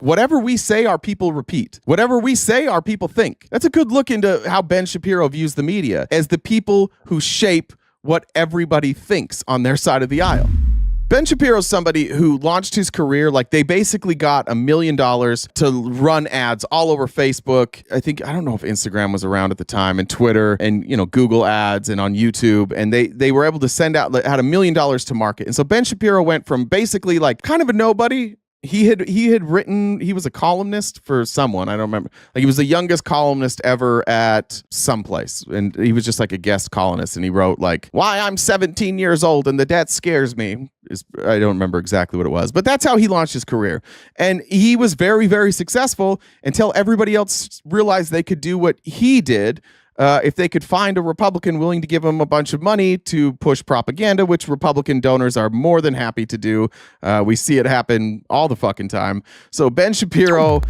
Whatever we say, our people repeat. Whatever we say, our people think. That's a good look into how Ben Shapiro views the media as the people who shape what everybody thinks on their side of the aisle. Ben Shapiro's somebody who launched his career, like they basically got $1 million to run ads all over Facebook. I don't know if Instagram was around at the time, and Twitter, and Google ads, and on YouTube, and they were able to send out, had $1 million to market. And so Ben Shapiro went from basically like kind of a nobody. He had written, he was a columnist for someone, I don't remember. Like he was the youngest columnist ever at someplace. And he was just like a guest columnist. And he wrote like, "Why I'm 17 years old and the debt scares me." I don't remember exactly what it was, but that's how he launched his career. And he was very, very successful until everybody else realized they could do what he did. If they could find a Republican willing to give them a bunch of money to push propaganda, which Republican donors are more than happy to do. We see it happen all the fucking time. So Ben Shapiro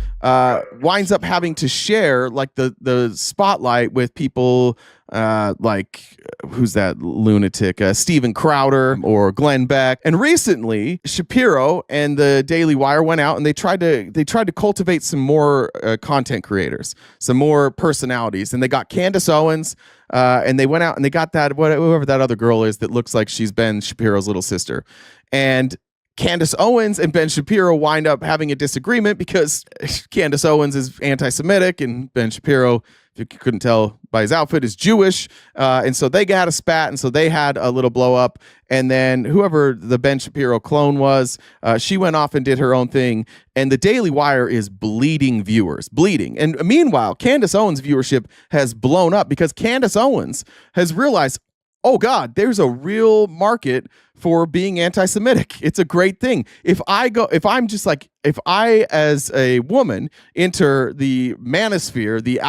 winds up having to share like the spotlight with people like, who's that lunatic? Steven Crowder or Glenn Beck. And recently, Shapiro and the Daily Wire went out and they tried to cultivate some more content creators, some more personalities, and they got Candace Owens. And they went out and they got whoever that other girl is that looks like she's Ben Shapiro's little sister. And Candace Owens and Ben Shapiro wind up having a disagreement because Candace Owens is anti-Semitic and Ben Shapiro, if you couldn't tell by his outfit, is Jewish. And so they got a spat, and so they had a little blow up. And then whoever the Ben Shapiro clone was, she went off and did her own thing. And the Daily Wire is bleeding. And meanwhile, Candace Owens' viewership has blown up because Candace Owens has realized, oh God, there's a real market for being anti-Semitic. It's a great thing. If I as a woman enter the manosphere, the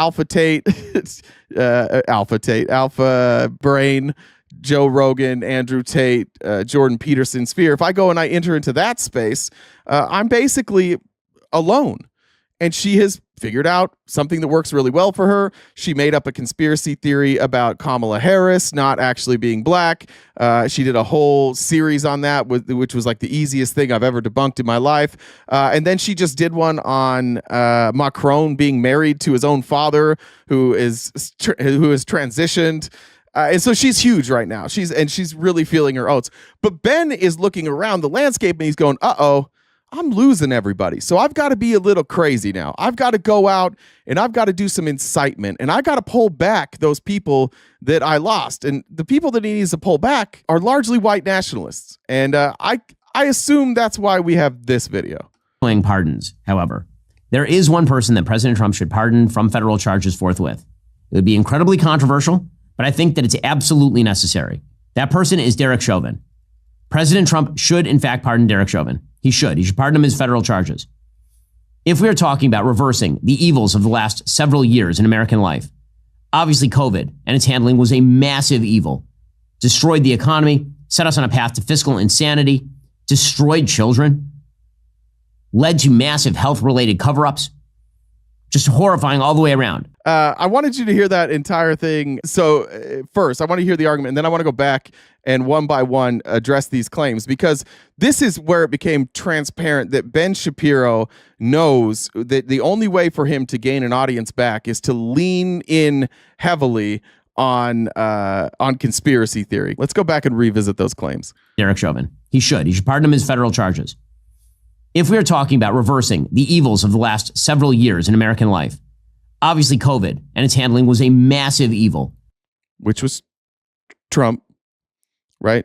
alpha brain, Joe Rogan, Andrew Tate, Jordan Peterson sphere, if I go and I enter into that space, I'm basically alone. And she has figured out something that works really well for her. She made up a conspiracy theory about Kamala Harris not actually being black. She did a whole series on that, which was like the easiest thing I've ever debunked in my life. And then she just did one on Macron being married to his own father, who has transitioned. And so she's huge right now. She's really feeling her oats. But Ben is looking around the landscape and he's going, uh-oh, I'm losing everybody. So I've got to be a little crazy now. I've got to go out and I've got to do some incitement, and I got to pull back those people that I lost. And the people that he needs to pull back are largely white nationalists. And I assume that's why we have this video. Pardons, however. There is one person that President Trump should pardon from federal charges forthwith. It would be incredibly controversial, but I think that it's absolutely necessary. That person is Derek Chauvin. President Trump should, in fact, pardon Derek Chauvin. He should pardon him his federal charges. If we are talking about reversing the evils of the last several years in American life, obviously COVID and its handling was a massive evil. Destroyed the economy, set us on a path to fiscal insanity, destroyed children, led to massive health-related cover-ups. Just horrifying all the way around. I wanted you to hear that entire thing. So first, I want to hear the argument, and then I want to go back and one by one address these claims, because this is where it became transparent that Ben Shapiro knows that the only way for him to gain an audience back is to lean in heavily on conspiracy theory. Let's go back and revisit those claims. Derek Chauvin. He should pardon him his federal charges. If we are talking about reversing the evils of the last several years in American life, obviously COVID and its handling was a massive evil. Which was Trump, right?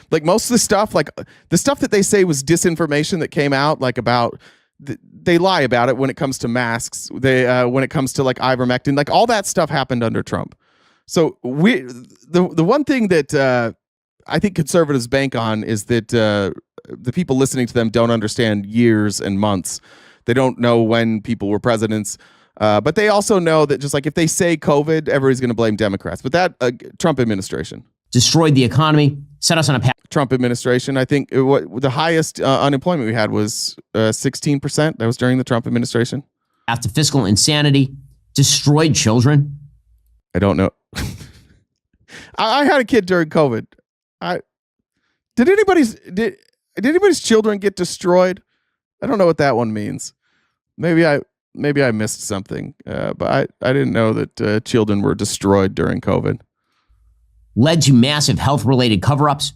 Like most of the stuff, like the stuff that they say was disinformation that came out, like about, they lie about it when it comes to masks. When it comes to like ivermectin, like all that stuff happened under Trump. So the one thing that I think conservatives bank on is that the people listening to them don't understand years and months. They don't know when people were presidents. But they also know that just like if they say COVID, everybody's going to blame Democrats. But that Trump administration destroyed the economy, set us on a path. Trump administration, I think the highest unemployment we had was 16%. That was during the Trump administration. After fiscal insanity, destroyed children. I don't know. I had a kid during COVID. Did anybody's children get destroyed? I don't know what that one means. maybe I missed something, but I didn't know that children were destroyed during COVID. Led to massive health-related cover-ups.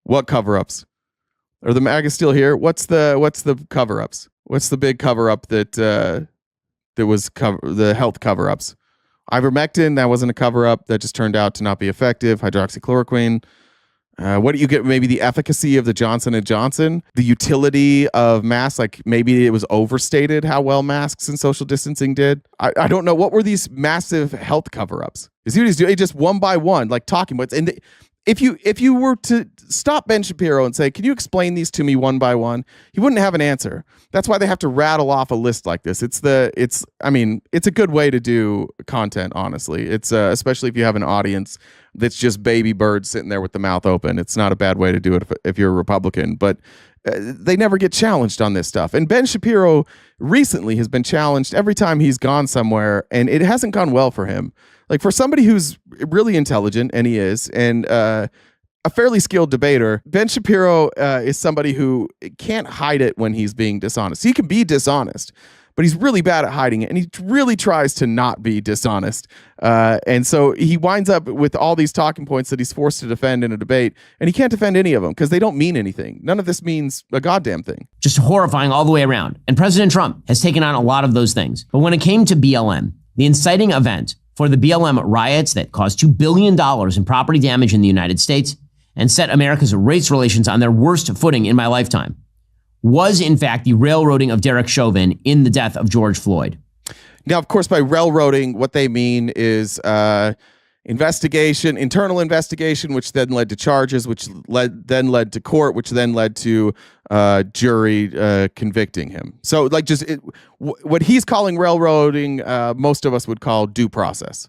What cover-ups? Are the MAGA still here? What's the cover-ups? What's the big cover-up that was the health cover-ups? Ivermectin, that wasn't a cover-up. That just turned out to not be effective. Hydroxychloroquine. What do you get? Maybe the efficacy of the Johnson & Johnson, the utility of masks, like maybe it was overstated how well masks and social distancing did. I don't know. What were these massive health cover-ups? Is he doing just one by one, like talking about? And if you were to stop Ben Shapiro and say, can you explain these to me one by one, he wouldn't have an answer. That's why they have to rattle off a list like this. It's a good way to do content, honestly. It's especially if you have an audience that's just baby birds sitting there with the mouth open. It's not a bad way to do it if you're a Republican, but they never get challenged on this stuff. And Ben Shapiro recently has been challenged every time he's gone somewhere, and it hasn't gone well for him. Like, for somebody who's really intelligent, and he is, and a fairly skilled debater, Ben Shapiro is somebody who can't hide it when he's being dishonest. He can be dishonest, but he's really bad at hiding it, and he really tries to not be dishonest. And so he winds up with all these talking points that he's forced to defend in a debate, and he can't defend any of them because they don't mean anything. None of this means a goddamn thing. Just horrifying all the way around. And President Trump has taken on a lot of those things. But when it came to BLM, the inciting event for the BLM riots that caused $2 billion in property damage in the United States and set America's race relations on their worst footing in my lifetime, was in fact the railroading of Derek Chauvin in the death of George Floyd. Now, of course, by railroading, what they mean is internal investigation, which then led to charges, which then led to court, which then led to jury convicting him. So, like, what he's calling railroading, most of us would call due process.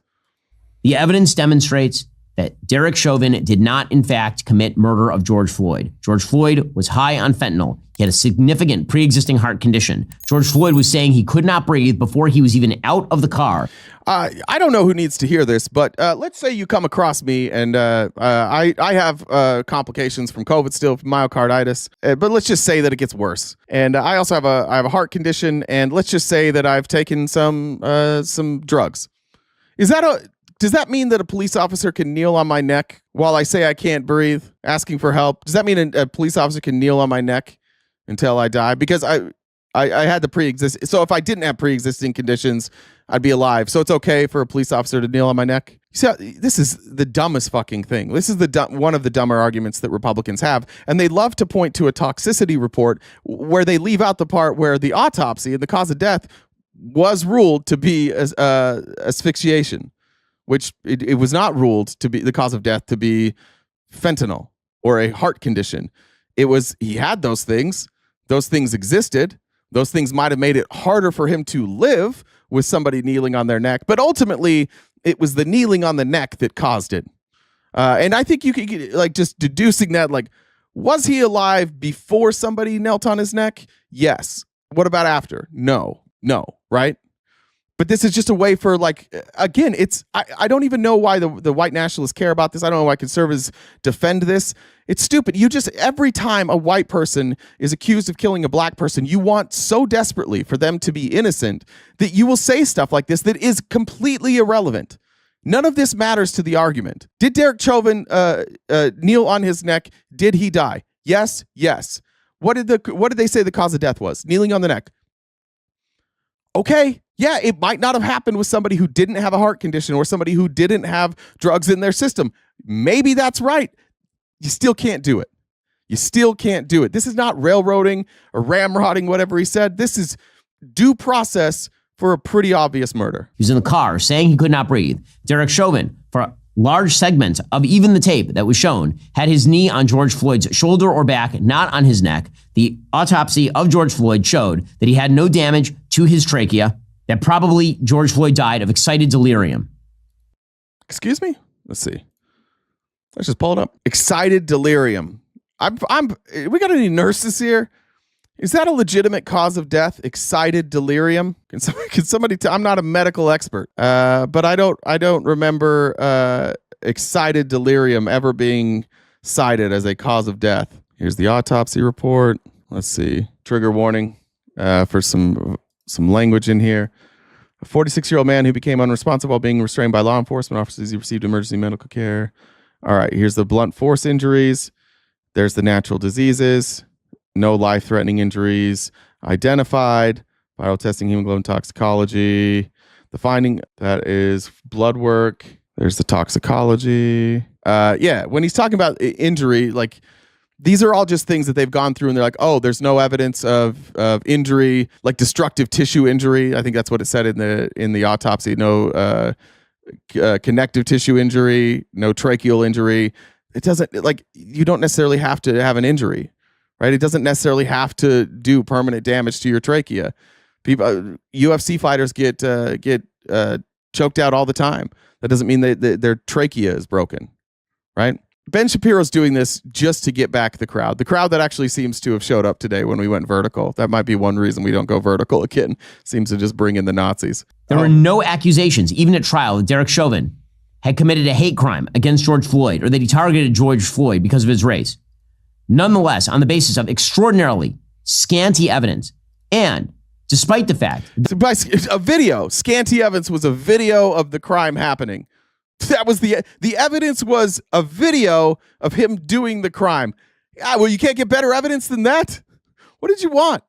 The evidence demonstrates that Derek Chauvin did not, in fact, commit murder of George Floyd. George Floyd was high on fentanyl. He had a significant pre-existing heart condition. George Floyd was saying he could not breathe before he was even out of the car. I don't know who needs to hear this, but let's say you come across me and I have complications from COVID still, myocarditis, but let's just say that it gets worse. And I also have a heart condition, and let's just say that I've taken some drugs. Does that mean that a police officer can kneel on my neck while I say I can't breathe, asking for help? Does that mean a police officer can kneel on my neck until I die? Because I had the pre-existing. So if I didn't have pre-existing conditions, I'd be alive. So it's okay for a police officer to kneel on my neck. You see, this is the dumbest fucking thing. This is one of the dumber arguments that Republicans have. And they love to point to a toxicity report where they leave out the part where the autopsy and the cause of death was ruled to be asphyxiation, which it was not ruled to be the cause of death to be fentanyl or a heart condition. It was, he had those things. Those things existed. Those things might have made it harder for him to live with somebody kneeling on their neck. But ultimately, it was the kneeling on the neck that caused it. And I think you could, like, just deducing that, like, was he alive before somebody knelt on his neck? Yes. What about after? No, right? But this is just a way for, like, again, I don't even know why the white nationalists care about this. I don't know why conservatives defend this. It's stupid. Every time a white person is accused of killing a black person, you want so desperately for them to be innocent that you will say stuff like this that is completely irrelevant. None of this matters to the argument. Did Derek Chauvin kneel on his neck? Did he die? Yes. What did they say the cause of death was? Kneeling on the neck. Okay. Yeah, it might not have happened with somebody who didn't have a heart condition or somebody who didn't have drugs in their system. Maybe that's right. You still can't do it. This is not railroading or ramrodding, whatever he said. This is due process for a pretty obvious murder. He was in the car saying he could not breathe. Derek Chauvin, for large segments of even the tape that was shown, had his knee on George Floyd's shoulder or back, not on his neck. The autopsy of George Floyd showed that he had no damage to his trachea, that probably George Floyd died of excited delirium. Excuse me? Let's see. Let's just pull it up. Excited delirium. We got any nurses here? Is that a legitimate cause of death? Excited delirium? Can somebody tell? I'm not a medical expert, but I don't remember excited delirium ever being cited as a cause of death. Here's the autopsy report. Let's see. Trigger warning for some some language in here. A 46-year-old man who became unresponsive while being restrained by law enforcement officers. He received emergency medical care. All right, here's the blunt force injuries. There's the natural diseases. No life-threatening injuries identified. Viral testing, hemoglobin toxicology. The finding, that is blood work. There's the toxicology. Yeah, when he's talking about injury, like, these are all just things that they've gone through and they're like, oh, there's no evidence of injury, like destructive tissue injury. I think that's what it said in the autopsy. No connective tissue injury, no tracheal injury. It doesn't, like, you don't necessarily have to have an injury, right? It doesn't necessarily have to do permanent damage to your trachea. People, UFC fighters get choked out all the time. That doesn't mean that their trachea is broken, right? Ben Shapiro's doing this just to get back the crowd that actually seems to have showed up today when we went vertical. That might be one reason we don't go vertical again. Seems to just bring in the Nazis. There were no accusations, even at trial, that Derek Chauvin had committed a hate crime against George Floyd or that he targeted George Floyd because of his race. Nonetheless, on the basis of extraordinarily scanty evidence, and despite the fact... A video. Scanty evidence was a video of the crime happening. That was the evidence was a video of him doing the crime. Well, you can't get better evidence than that. What did you want?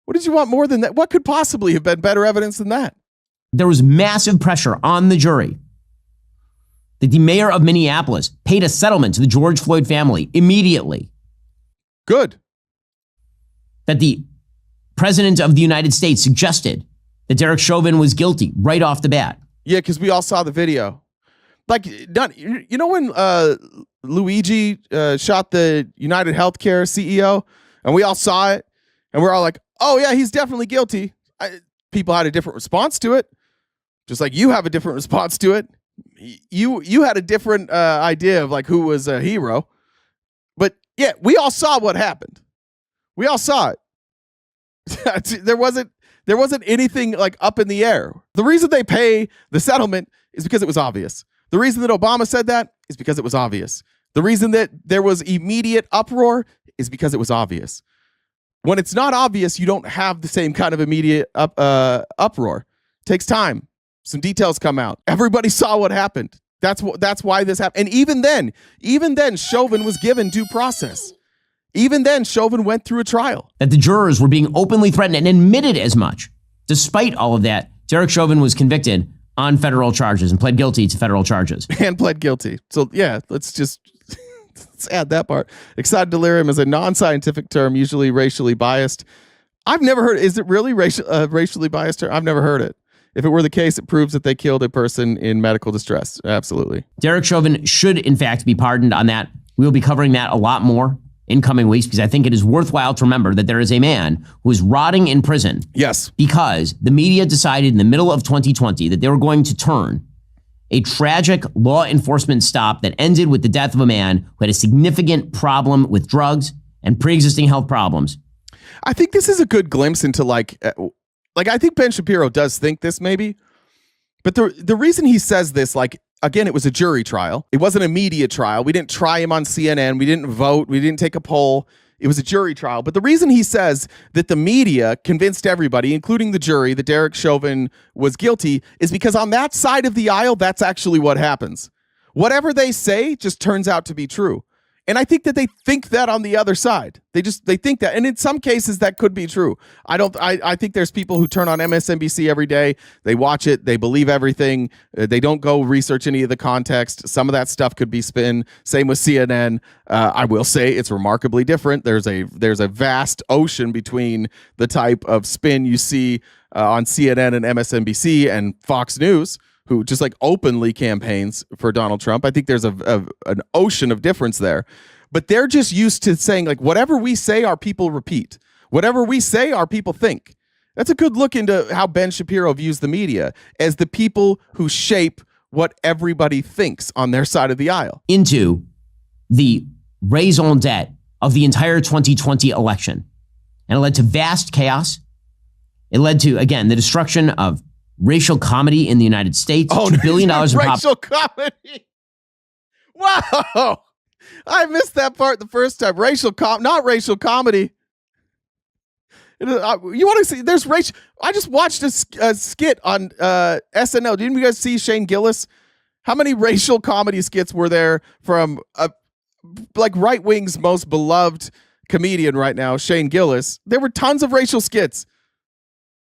What did you want more than that? What could possibly have been better evidence than that? There was massive pressure on the jury that the mayor of Minneapolis paid a settlement to the George Floyd family immediately. Good. That the president of the United States suggested that Derek Chauvin was guilty right off the bat. Yeah, because we all saw the video. Like, you know when Luigi shot the United Healthcare CEO, and we all saw it, and we're all like, "Oh yeah, he's definitely guilty." People had a different response to it, just like you have a different response to it. You had a different idea of like who was a hero, but yeah, we all saw what happened. We all saw it. There wasn't anything like up in the air. The reason they pay the settlement is because it was obvious. The reason that Obama said that is because it was obvious. The reason that there was immediate uproar is because it was obvious. When it's not obvious, you don't have the same kind of immediate uproar. It takes time. Some details come out. Everybody saw what happened. That's why this happened. And even then, Chauvin was given due process. Even then, Chauvin went through a trial. That the jurors were being openly threatened and admitted as much. Despite all of that, Derek Chauvin was convicted on federal charges and pled guilty to federal charges. And pled guilty. So yeah, let's add that part. Excited delirium is a non-scientific term, usually racially biased. I've never heard. Is it really racially biased term? I've never heard it. If it were the case, it proves that they killed a person in medical distress. Absolutely. Derek Chauvin should, in fact, be pardoned on that. We will be covering that a lot more in coming weeks because I think it is worthwhile to remember that there is a man who is rotting in prison. Yes. Because the media decided in the middle of 2020 that they were going to turn a tragic law enforcement stop that ended with the death of a man who had a significant problem with drugs and pre-existing health problems. I think this is a good glimpse into like I think Ben Shapiro does think this maybe, but the reason he says this, like, again, it was a jury trial. It wasn't a media trial. We didn't try him on CNN. We didn't vote. We didn't take a poll. It was a jury trial. But the reason he says that the media convinced everybody, including the jury, that Derek Chauvin was guilty is because on that side of the aisle, that's actually what happens. Whatever they say just turns out to be true. And I think that they think that on the other side. They think that. And in some cases that could be true. I think there's people who turn on MSNBC every day. They watch it. They believe everything. They don't go research any of the context. Some of that stuff could be spin. Same with CNN. I will say it's remarkably different. There's a vast ocean between the type of spin you see on CNN and MSNBC and Fox News, who just like openly campaigns for Donald Trump. I think there's an ocean of difference there. But they're just used to saying, like, whatever we say, our people repeat. Whatever we say, our people think. That's a good look into how Ben Shapiro views the media as the people who shape what everybody thinks on their side of the aisle. Into the raison d'etre of the entire 2020 election. And it led to vast chaos. It led to, again, the destruction of racial comedy in the United States. $2 billion in racial comedy. Wow. I missed that part the first time. Not racial comedy. You want to see? There's racial. I just watched a skit on SNL. Didn't you guys see Shane Gillis? How many racial comedy skits were there from like right wing's most beloved comedian right now, Shane Gillis? There were tons of racial skits.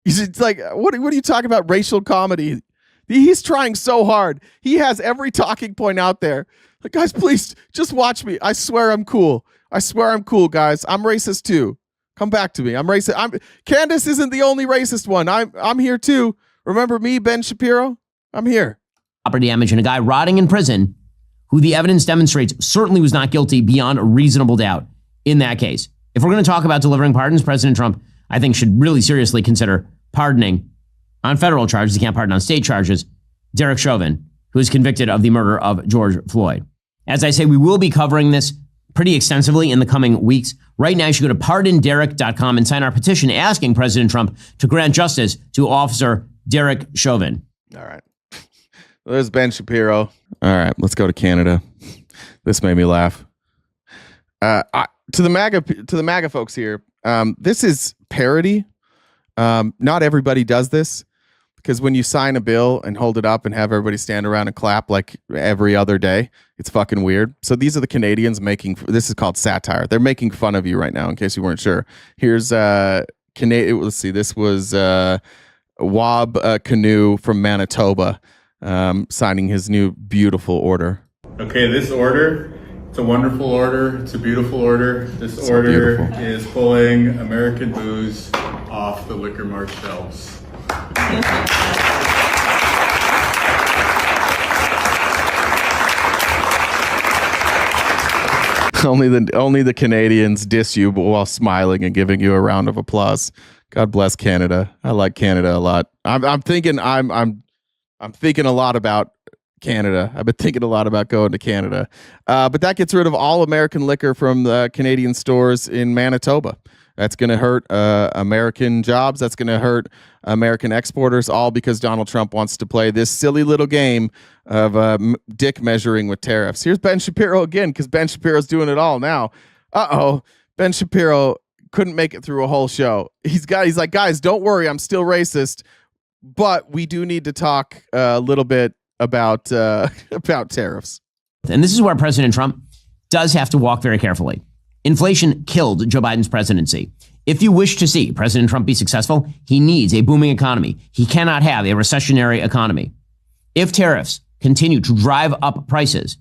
It's like, what are you talking about? Racial comedy? He's trying so hard. He has every talking point out there. Like, guys, please just watch me. I swear I'm cool. I swear I'm cool, guys. I'm racist too. Come back to me. I'm racist. Candace isn't the only racist one. I'm here too. Remember me, Ben Shapiro? I'm here. Property damage and a guy rotting in prison who the evidence demonstrates certainly was not guilty beyond a reasonable doubt in that case. If we're going to talk about delivering pardons, President Trump, I think, should really seriously consider pardoning on federal charges. He can't pardon on state charges. Derek Chauvin, who is convicted of the murder of George Floyd. As I say, we will be covering this pretty extensively in the coming weeks. Right now, you should go to pardonderek.com and sign our petition asking President Trump to grant justice to Officer Derek Chauvin. All right. There's Ben Shapiro. All right, let's go to Canada. This made me laugh. To the MAGA folks here, this is parody. Not everybody does this, because when you sign a bill and hold it up and have everybody stand around and clap like every other day, it's fucking weird. So these are the Canadians this is called satire. They're making fun of you right now, in case you weren't sure. Here's let's see, this was Wab Canoe from Manitoba signing his new beautiful order. Okay, this order, it's a wonderful order. It's a beautiful order. This order is pulling American booze off the liquor mart shelves. Only the Canadians diss you while smiling and giving you a round of applause. God bless Canada. I like Canada a lot. I'm thinking a lot about Canada. I've been thinking a lot about going to Canada. But that gets rid of all American liquor from the Canadian stores in Manitoba. That's going to hurt American jobs. That's going to hurt American exporters, all because Donald Trump wants to play this silly little game of dick measuring with tariffs. Here's Ben Shapiro again, because Ben Shapiro's doing it all now. Ben Shapiro couldn't make it through a whole show. He's like, guys, don't worry, I'm still racist, but we do need to talk a little bit about tariffs. And this is where President Trump does have to walk very carefully. Inflation killed Joe Biden's presidency. If you wish to see President Trump be successful, he needs a booming economy. He cannot have a recessionary economy. If tariffs continue to drive up prices,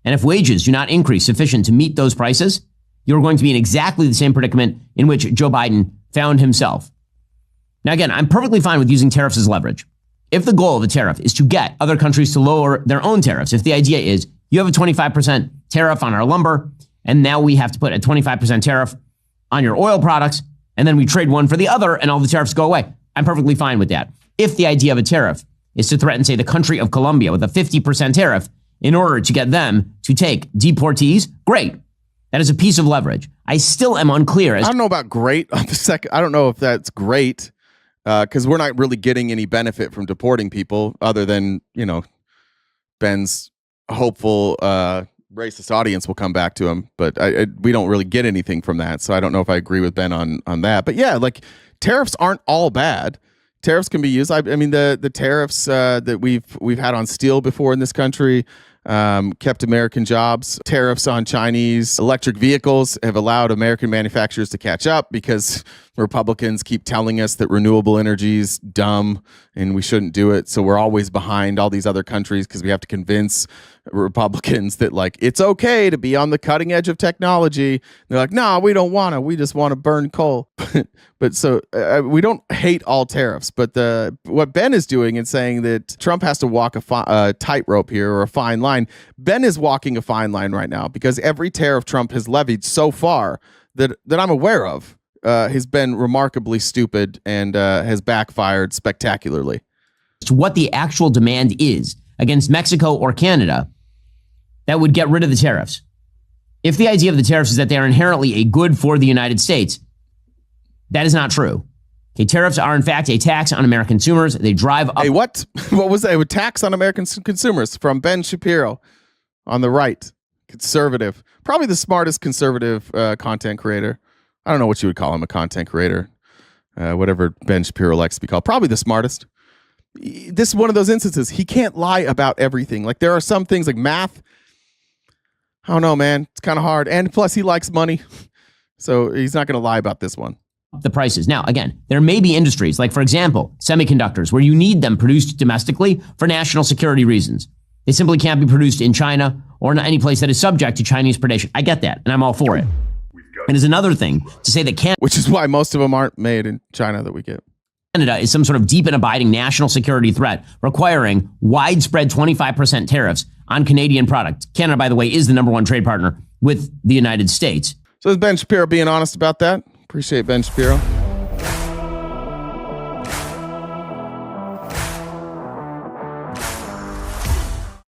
and if wages do not increase sufficient to meet those prices, you're going to be in exactly the same predicament in which Joe Biden found himself. Now, again, I'm perfectly fine with using tariffs as leverage. If the goal of a tariff is to get other countries to lower their own tariffs, if the idea is you have a 25% tariff on our lumber, and now we have to put a 25% tariff on your oil products, and then we trade one for the other, and all the tariffs go away, I'm perfectly fine with that. If the idea of a tariff is to threaten, say, the country of Colombia with a 50% tariff in order to get them to take deportees, great. That is a piece of leverage. I still am unclear. I don't know about great on the second. I don't know if that's great, because we're not really getting any benefit from deporting people other than, Ben's hopeful racist audience will come back to him. But we don't really get anything from that. So I don't know if I agree with Ben on that. But yeah, like tariffs aren't all bad. Tariffs can be used. I mean, the tariffs that we've had on steel before in this country kept American jobs. Tariffs on Chinese electric vehicles have allowed American manufacturers to catch up, because Republicans keep telling us that renewable energy is dumb and we shouldn't do it. So we're always behind all these other countries, because we have to convince Republicans that, like, it's okay to be on the cutting edge of technology. They're like, no, we don't want to. We just want to burn coal. But so we don't hate all tariffs. But what Ben is doing and saying that Trump has to walk a tightrope here, or a fine line. Ben is walking a fine line right now, because every tariff Trump has levied so far that I'm aware of has been remarkably stupid and has backfired spectacularly. What the actual demand is against Mexico or Canada that would get rid of the tariffs. If the idea of the tariffs is that they are inherently a good for the United States, that is not true. Okay, tariffs are in fact a tax on American consumers. They drive up. Hey, what? What was that? A tax on American consumers from Ben Shapiro on the right, conservative, probably the smartest conservative content creator. I don't know what you would call him, a content creator. whatever Ben Shapiro likes to be called, probably the smartest. This is one of those instances. He can't lie about everything. Like there are some things like math. I don't know, man. It's kind of hard. And plus he likes money. So he's not going to lie about this one. The prices. Now, again, there may be industries like, for example, semiconductors, where you need them produced domestically for national security reasons. They simply can't be produced in China or in any place that is subject to Chinese predation. I get that, and I'm all for it. And it's another thing to say that Canada, which is why most of them aren't made in China that we get. Canada is some sort of deep and abiding national security threat requiring widespread 25% tariffs on Canadian products. Canada, by the way, is the #1 trade partner with the United States. So is Ben Shapiro being honest about that? Appreciate Ben Shapiro.